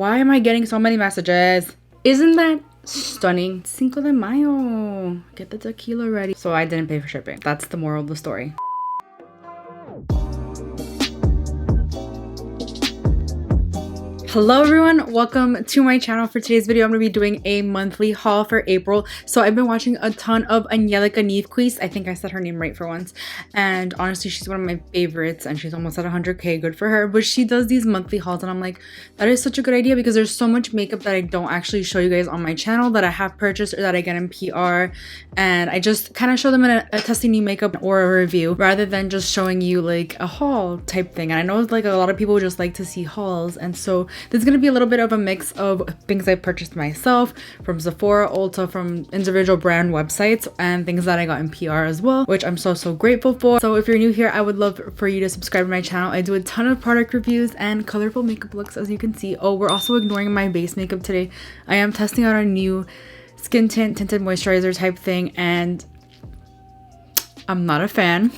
Why am I getting so many messages? Isn't that stunning? Cinco de Mayo. Get the tequila ready. So I didn't pay for shipping. That's the moral of the story. Hello everyone, welcome to my channel. For today's video I'm going to be doing a monthly haul for April. So I've been watching a ton of Angelica Nievequist. I think I said her name right for once, and honestly she's one of my favorites and she's almost at 100k. Good for her. But she does these monthly hauls and I'm like, that is such a good idea because there's so much makeup that I don't actually show you guys on my channel that I have purchased or that I get in PR, and I just kind of show them in a testing new makeup or a review rather than just showing you like a haul type thing. And I know like a lot of people just like to see hauls, and so there's going to be a little bit of a mix of things I purchased myself from Sephora, Ulta, from individual brand websites, and things that I got in PR as well, which I'm so grateful for. So if you're new here, I would love for you to subscribe to my channel. I do a ton of product reviews and colorful makeup looks, as you can see. Oh, we're also ignoring my base makeup today. I am testing out a new skin tint tinted moisturizer type thing, and I'm not a fan.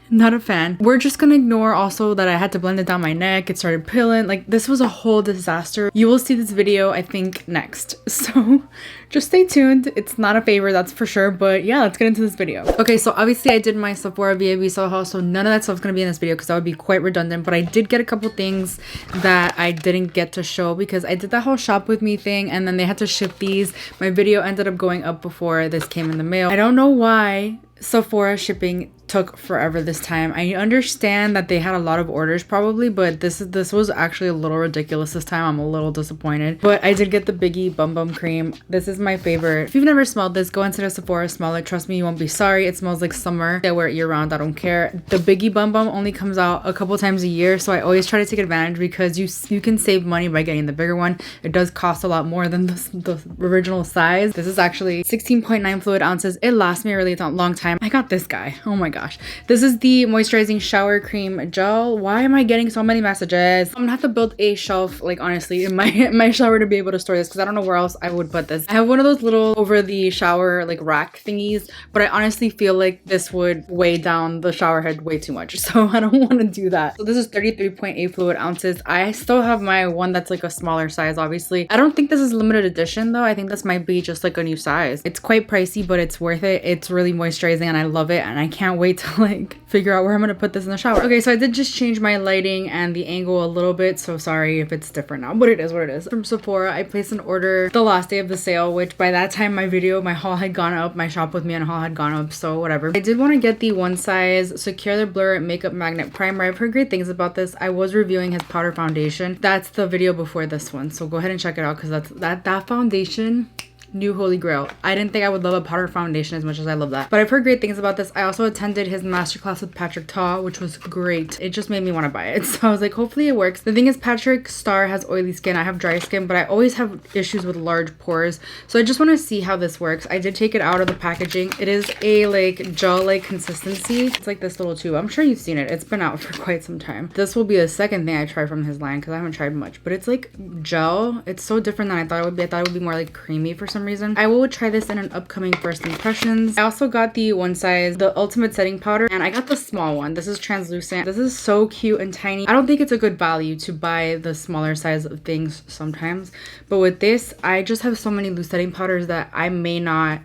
Not a fan. We're just gonna ignore also that I had to blend it down my neck. It started peeling. Like, this was a whole disaster. You will see this video, I think, next. So just stay tuned. It's not a favor, that's for sure. But yeah, let's get into this video. Okay, so obviously I did my Sephora VIP Sale haul, so none of that stuff's gonna be in this video because that would be quite redundant. But I did get a couple things that I didn't get to show because I did that whole shop with me thing and then they had to ship these. My video ended up going up before this came in the mail. I don't know why Sephora shipping took forever this time. I understand that they had a lot of orders probably, but this was actually a little ridiculous this time. I'm a little disappointed, but I did get the Biggie Bum Bum Cream. This is my favorite. If you've never smelled this, go into the Sephora, smell it. Trust me, you won't be sorry. It smells like summer. I wear it year round. I don't care. The Biggie Bum Bum only comes out a couple times a year, so I always try to take advantage because you can save money by getting the bigger one. It does cost a lot more than the original size. This is actually 16.9 fluid ounces. It lasts me a really long time. I got this guy. Oh my gosh. This is the moisturizing shower cream gel. Why am I getting so many messages? I'm gonna have to build a shelf, like honestly, in my shower to be able to store this because I don't know where else I would put this. I have one of those little over the shower like rack thingies, but I honestly feel like this would weigh down the shower head way too much, so I don't want to do that. So this is 33.8 fluid ounces. I still have my one that's like a smaller size, obviously. I don't think this is limited edition though. I think this might be just like a new size. It's quite pricey, but it's worth it. It's really moisturizing and I love it, and I can't wait to like figure out where I'm gonna put this in the shower. Okay, so I did just change my lighting and the angle a little bit, so sorry if it's different now, but it is what it is. From Sephora, I placed an order the last day of the sale, which by that time my haul had gone up, my shop with me and haul had gone up, so whatever. I did want to get the one size Secure the Blur Makeup Magnet Primer. I've heard great things about this. I was reviewing his powder foundation. That's the video before this one, so go ahead and check it out because that foundation, new holy grail. I didn't think I would love a powder foundation as much as I love that, but I've heard great things about this. I also attended his masterclass with Patrick Ta, which was great. It just made me want to buy it, so I was like, hopefully it works. The thing is, Patrick Star has oily skin. I have dry skin, but I always have issues with large pores, so I just want to see how this works. I did take it out of the packaging. It is a like gel like consistency. It's like this little tube. I'm sure you've seen it. It's been out for quite some time. This will be the second thing I try from his line because I haven't tried much, but it's like gel. It's so different than I thought it would be. I thought it would be more like creamy for some reason. I will try this in an upcoming first impressions. I also got the one size, the ultimate setting powder, and I got the small one. This is translucent. This is so cute and tiny. I don't think it's a good value to buy the smaller size of things sometimes, but with this, I just have so many loose setting powders that I may not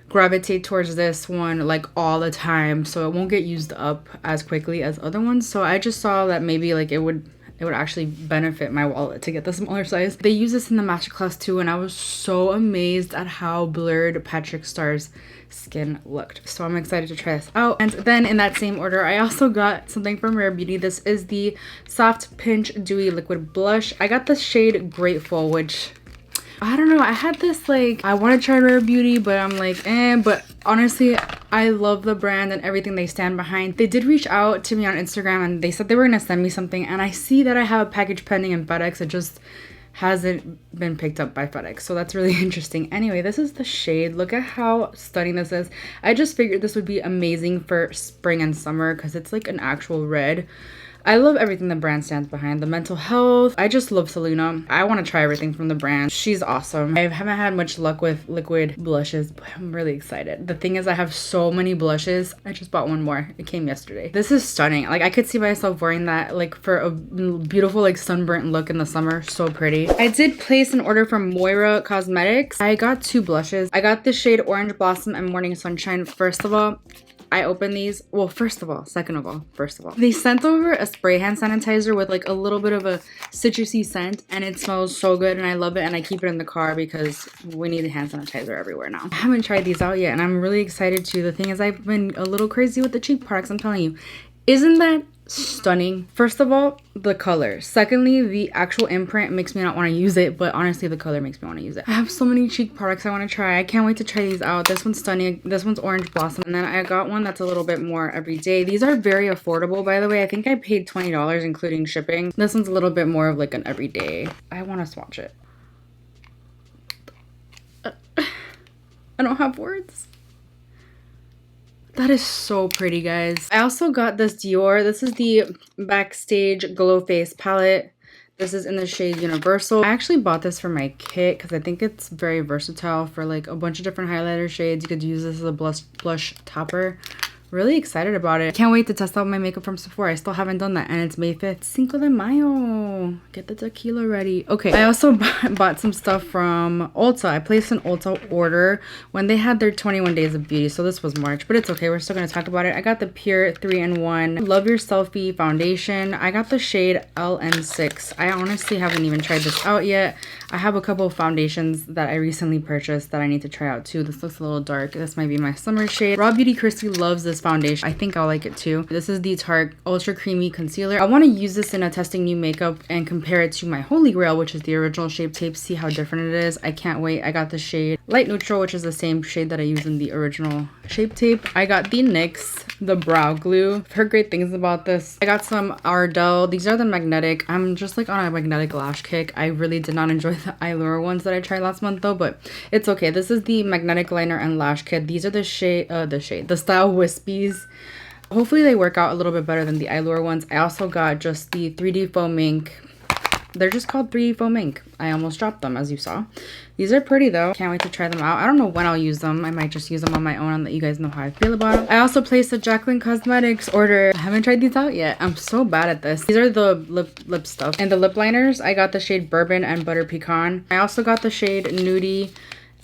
gravitate towards this one like all the time, so it won't get used up as quickly as other ones. So I just saw that maybe like it would actually benefit my wallet to get the smaller size. They use this in the masterclass too, and I was so amazed at how blurred Patrick Star's skin looked. So I'm excited to try this out. And then in that same order, I also got something from Rare Beauty. This is the Soft Pinch Dewy Liquid Blush. I got the shade Grateful, which I don't know. I had this like, I want to try Rare Beauty, but I'm like, but honestly, I love the brand and everything they stand behind. They did reach out to me on Instagram and they said they were going to send me something, and I see that I have a package pending in FedEx. It just hasn't been picked up by FedEx, so that's really interesting. Anyway, this is the shade. Look at how stunning this is. I just figured this would be amazing for spring and summer because it's like an actual red. I love everything the brand stands behind. The mental health. I just love Selena. I want to try everything from the brand. She's awesome. I haven't had much luck with liquid blushes, but I'm really excited. The thing is, I have so many blushes. I just bought one more. It came yesterday. This is stunning. Like, I could see myself wearing that like for a beautiful like sunburnt look in the summer. So pretty. I did place an order from Moira Cosmetics. I got 2 blushes. I got the shade Orange Blossom and Morning Sunshine. First of all, I opened these. Well, second of all, they sent over a spray hand sanitizer with like a little bit of a citrusy scent, and it smells so good and I love it, and I keep it in the car because we need hand sanitizer everywhere now. I haven't tried these out yet and I'm really excited to. The thing is, I've been a little crazy with the cheap products, I'm telling you. Isn't that stunning? First of all, the color. Secondly, the actual imprint makes me not want to use it, but honestly the color makes me want to use it. I have so many cheek products I want to try. I can't wait to try these out. This one's stunning. This one's Orange Blossom, and then I got one that's a little bit more everyday. These are very affordable, by the way. I think I paid $20 including shipping. This one's a little bit more of like an everyday. I want to swatch it. I don't have words. That is so pretty, guys. I also got this Dior. This is the Backstage Glow Face palette. This is in the shade Universal. I actually bought this for my kit because I think it's very versatile for like a bunch of different highlighter shades. You could use this as a blush topper. Really excited about it. Can't wait to test out my makeup from Sephora. I still haven't done that, and it's May 5th. Cinco de Mayo. Get the tequila ready. Okay, I also bought some stuff from Ulta. I placed an Ulta order when they had their 21 days of beauty, so this was March, but it's okay. We're still going to talk about it. I got the Pure 3-in-1 Love Your Selfie foundation. I got the shade LN6. I honestly haven't even tried this out yet. I have a couple of foundations that I recently purchased that I need to try out too. This looks a little dark. This might be my summer shade. Raw Beauty Christy loves this foundation. I think I'll like it too. This is the Tarte Ultra Creamy Concealer. I want to use this in a testing new makeup and compare it to my Holy Grail, which is the original Shape Tape. See how different it is. I can't wait. I got the shade Light Neutral, which is the same shade that I use in the original Shape Tape. I got the NYX, the Brow Glue. I've heard great things about this. I got some Ardell. These are the magnetic. I'm just like on a magnetic lash kick. I really did not enjoy the Allure ones that I tried last month though, but it's okay. This is the magnetic liner and lash kit. These are the style Wispies. Hopefully they work out a little bit better than the Allure ones. I also got just the 3D Foam Ink. They're just called 3D Foam Ink. I almost dropped them, as you saw. These are pretty though. Can't wait to try them out. I don't know when I'll use them. I might just use them on my own and let you guys know how I feel about them. I also placed a Jaclyn Cosmetics order. I haven't tried these out yet. I'm so bad at this. These are the lip stuff. And the lip liners, I got the shade Bourbon and Butter Pecan. I also got the shade Nudie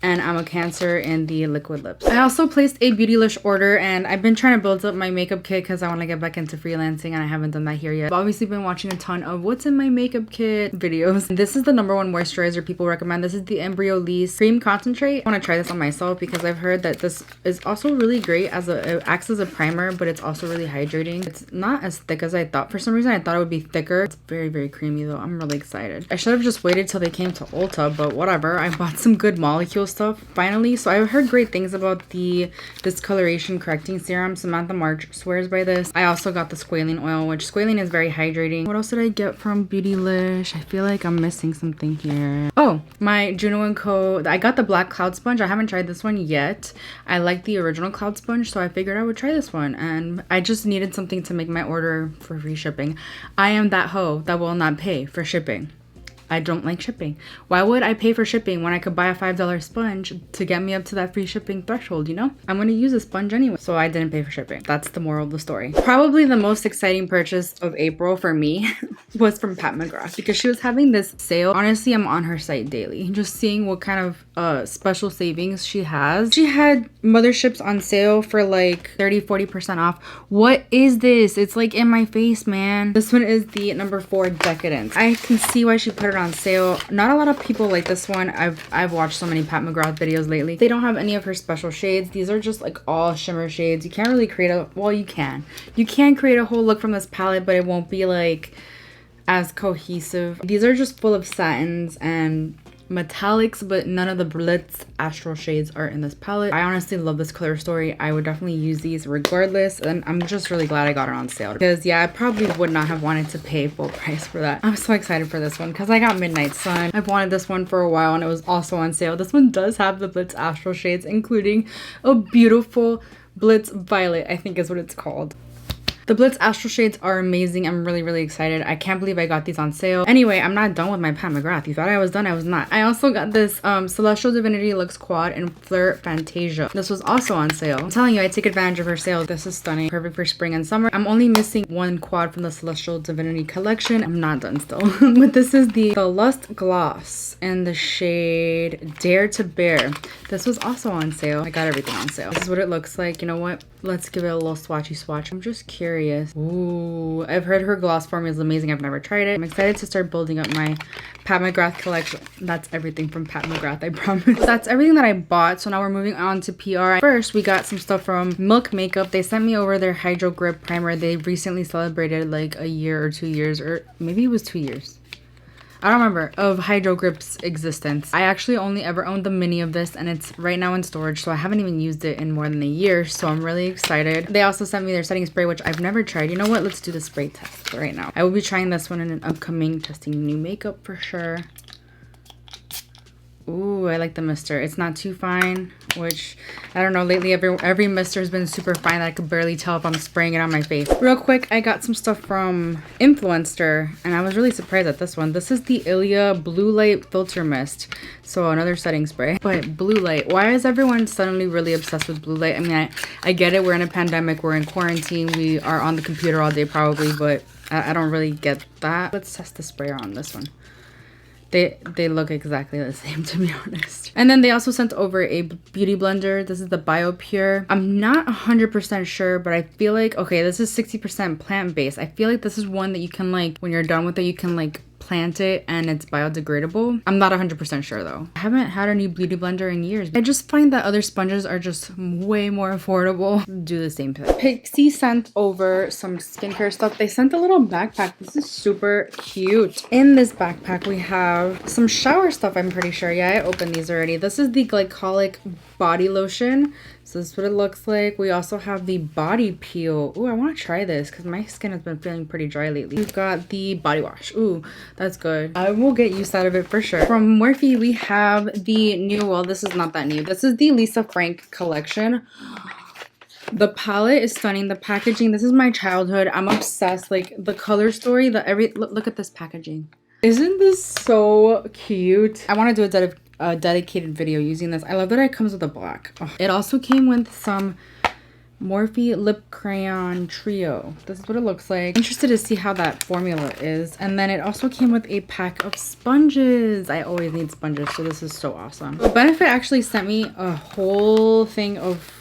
and I'm a Cancer in the liquid lips. I also placed a Beautylish order, and I've been trying to build up my makeup kit because I want to get back into freelancing and I haven't done that here yet. I've obviously been watching a ton of what's in my makeup kit videos. This is the #1 moisturizer people recommend. This is the Embryolisse Cream Concentrate. I want to try this on myself because I've heard that this is also really great as it acts as a primer, but it's also really hydrating. It's not as thick as I thought. For some reason I thought it would be thicker. It's very, very creamy though. I'm really excited. I should have just waited till they came to Ulta, but whatever. I bought some Good Molecule stuff finally. So I've heard great things about the discoloration correcting serum. Samantha March swears by this. I also got the squalene oil, which squalene is very hydrating. What else did I get from Beautylish? I feel like I'm missing something here. Oh, my Juno & Co. I got the black cloud sponge. I haven't tried this one yet. I like the original cloud sponge, so I figured I would try this one, and I just needed something to make my order for free shipping. I am that hoe that will not pay for shipping. I don't like shipping. Why would I pay for shipping when I could buy a $5 sponge to get me up to that free shipping threshold, you know? I'm gonna use a sponge anyway, so I didn't pay for shipping. That's the moral of the story. Probably the most exciting purchase of April for me was from Pat McGrath because she was having this sale. Honestly, I'm on her site daily, just seeing what kind of special savings she has. She had motherships on sale for like 30-40% off. What is this? It's like in my face, man. This one is the #4 Decadence. I can see why she put it on sale. Not a lot of people like this one. I've watched so many Pat McGrath videos lately. They don't have any of her special shades. These are just like all shimmer shades. You can't really create a, well, you can create a whole look from this palette, but it won't be like as cohesive. These are just full of satins and metallics, but none of the Blitz Astral shades are in this palette. I honestly love this color story. I would definitely use these regardless, and I'm just really glad I got it on sale because yeah, I probably would not have wanted to pay full price for that. I'm so excited for this one because I got Midnight Sun. I've wanted this one for a while and it was also on sale. This one does have the Blitz Astral shades, including a beautiful Blitz Violet, I think is what it's called. The Blitz Astral Shades are amazing. I'm really excited. I can't believe I got these on sale. Anyway, I'm not done with my Pat McGrath. You thought I was done? I was not. I also got this Celestial Divinity Lux Quad in Fleur Fantasia. This was also on sale. I'm telling you, I take advantage of her sale. This is stunning. Perfect for spring and summer. I'm only missing one quad from the Celestial Divinity collection. I'm not done still. But this is the Lust Gloss in the shade Dare to Bear. This was also on sale. I got everything on sale. This is what it looks like. You know what? Let's give it a little swatchy swatch. I'm just curious. Ooh, I've heard her gloss formula is amazing. I've never tried it. I'm excited to start building up my Pat McGrath collection. That's everything from Pat McGrath, I promise. That's everything that I bought. So now we're moving on to PR. First, we got some stuff from Milk Makeup. They sent me over their Hydro Grip Primer. They recently celebrated like a year or 2 years, or maybe it was 2 years. I don't remember, of Hydro Grip's existence. I actually only ever owned the mini of this, and it's right now in storage, so I haven't even used it in more than a year, so I'm really excited. They also sent me their setting spray, which I've never tried. You know what? Let's do the spray test right now. I will be trying this one in an upcoming testing new makeup for sure. Ooh, I like the mister. It's not too fine, which I don't know. Lately, every mister has been super fine that I could barely tell if I'm spraying it on my face. Real quick, I got some stuff from Influencer, and I was really surprised at this one. This is the AIA Blue Light Filter Mist. So another setting spray. But blue light. Why is everyone suddenly really obsessed with blue light? I mean, I get it. We're in a pandemic. We're in quarantine. We are on the computer all day probably, but I don't really get that. Let's test the sprayer on this one. They look exactly the same, to be honest. And then they also sent over a beauty blender. This is the BioPure. I'm not 100% sure, but I feel like, okay, this is 60% plant-based. I feel like this is one that you can, like, when you're done with it, you can, like, plant it and it's biodegradable. I'm not 100% sure though. I haven't had a new beauty blender in years. I just find that other sponges are just way more affordable. Do the same thing. Pixi sent over some skincare stuff. They sent a little backpack. This is super cute. In this backpack we have some shower stuff, I'm pretty sure. Yeah, I opened these already. This is the glycolic body lotion. So this is what it looks like. We also have the body peel. Ooh, I want to try this because my skin has been feeling pretty dry lately. We've got the body wash. Ooh, that's good. I will get use out of it for sure. From Morphe, we have the new, well, this is not that new. This is the Lisa Frank collection. The palette is stunning. The packaging, this is my childhood. I'm obsessed. Like the color story, look at this packaging. Isn't this so cute? I want to do a dedicated video using this. I love that it comes with a black. Oh. It also came with some Morphe Lip Crayon Trio. This is what it looks like. Interested to see how that formula is. And then it also came with a pack of sponges. I always need sponges, so this is so awesome. So Benefit actually sent me a whole thing of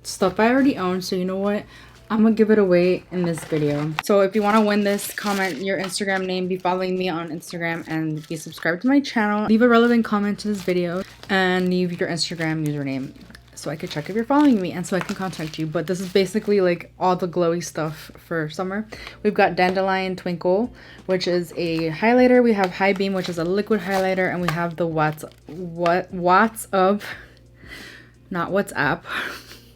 stuff I already own, so you know what? I'm gonna give it away in this video. So if you want to win this, comment your Instagram name, be following me on Instagram, and be subscribed to my channel. Leave a relevant comment to this video and leave your Instagram username so I can check if you're following me and so I can contact you. But this is basically like all the glowy stuff for summer. We've got Dandelion Twinkle, which is a highlighter. We have High Beam, which is a liquid highlighter, and we have the WhatsApp,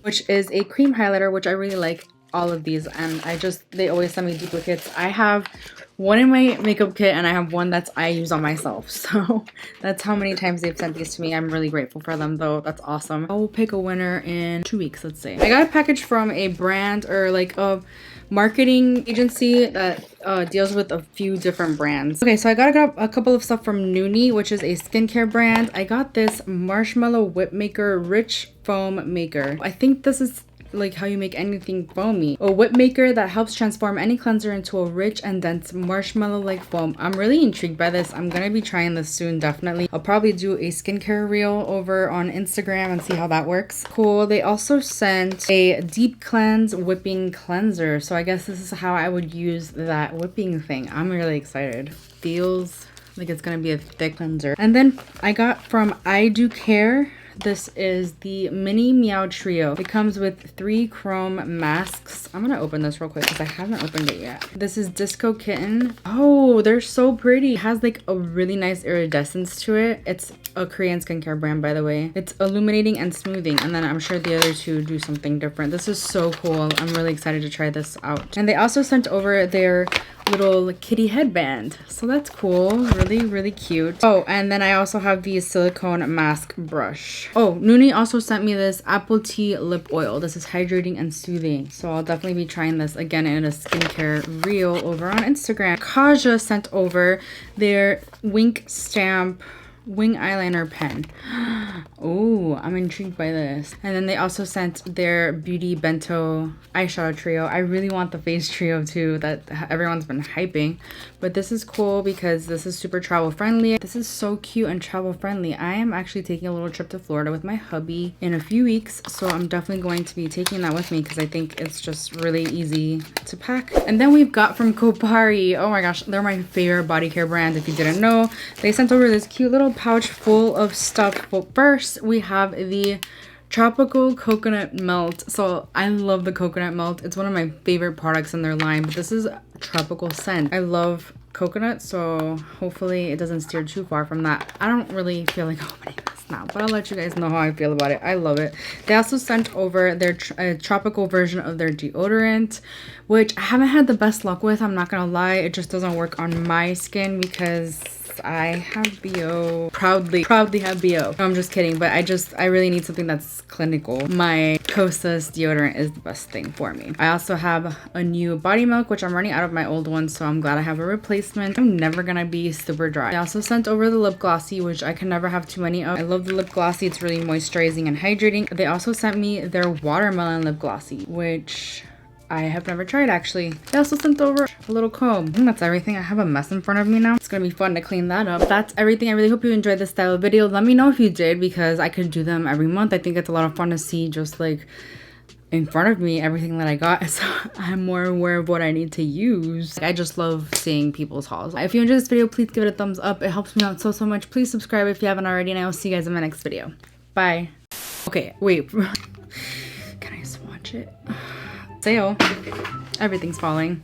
which is a cream highlighter, which I really like. All of these, and they always send me duplicates. I have one in my makeup kit and I have one that's I use on myself, so that's how many times they've sent these to me. I'm really grateful for them though. That's awesome. I will pick a winner in 2 weeks, let's say. I got a package from a brand, or like a marketing agency that deals with a few different brands. Okay, so I got a couple of stuff from Noonie, which is a skincare brand. I got this Marshmallow Whip Maker Rich Foam Maker. I think this is like how you make anything foamy. A whip maker that helps transform any cleanser into a rich and dense marshmallow-like foam. I'm really intrigued by this. I'm gonna be trying this soon, definitely. I'll probably do a skincare reel over on Instagram and see how that works. Cool. They also sent a deep cleanse whipping cleanser. So I guess this is how I would use that whipping thing. I'm really excited. Feels like it's gonna be a thick cleanser. And then I got from I Do Care. This is the Mini Meow Trio. It comes with 3 chrome masks. I'm gonna open this real quick because I haven't opened it yet. This is Disco Kitten. Oh, they're so pretty. It has like a really nice iridescence to it. It's a Korean skincare brand, by the way. It's illuminating and smoothing, and then I'm sure the other two do something different. This is so cool. I'm really excited to try this out. And they also sent over their little kitty headband, so that's cool. Really cute. Oh, and then I also have the silicone mask brush. much. Oh, Nuni also sent me this apple tea lip oil. This is hydrating and soothing. So I'll definitely be trying this again in a skincare reel over on Instagram. Kaja sent over their Wink Stamp wing eyeliner pen. Oh, I'm intrigued by this. And then they also sent their Beauty Bento eyeshadow trio. I really want the face trio too that everyone's been hyping. But this is cool because this is super travel friendly. This is so cute and travel friendly. I am actually taking a little trip to Florida with my hubby in a few weeks. So I'm definitely going to be taking that with me because I think it's just really easy to pack. And then we've got from Kopari. Oh my gosh, they're my favorite body care brand. If you didn't know, they sent over this cute little pouch full of stuff. But first we have the tropical coconut melt. So I love the coconut melt. It's one of my favorite products in their line, but this is a tropical scent. I love coconut, so hopefully it doesn't steer too far from that. I don't really feel like opening this now, but I'll let you guys know how I feel about it. I love it. They also sent over their tropical version of their deodorant, which I haven't had the best luck with. I'm not gonna lie, it just doesn't work on my skin because I have BO. Proudly have BO. No, I'm just kidding, but I really need something that's clinical. My Kosas deodorant is the best thing for me. I also have a new body milk, which I'm running out of my old one, so I'm glad I have a replacement. I'm never gonna be super dry. I also sent over the lip glossy, which I can never have too many of. I love the lip glossy. It's really moisturizing and hydrating. They also sent me their watermelon lip glossy, which I have never tried actually. They also sent over a little comb. I think that's everything. I have a mess in front of me now. It's gonna be fun to clean that up. That's everything. I really hope you enjoyed this style of video. Let me know if you did because I could do them every month. I think it's a lot of fun to see just like in front of me everything that I got, so I'm more aware of what I need to use. I just love seeing people's hauls. If you enjoyed this video, please give it a thumbs up. It helps me out so much. Please subscribe if you haven't already, and I will see you guys in my next video. Bye. Okay, wait. Can I swatch it? Sale. Everything's falling.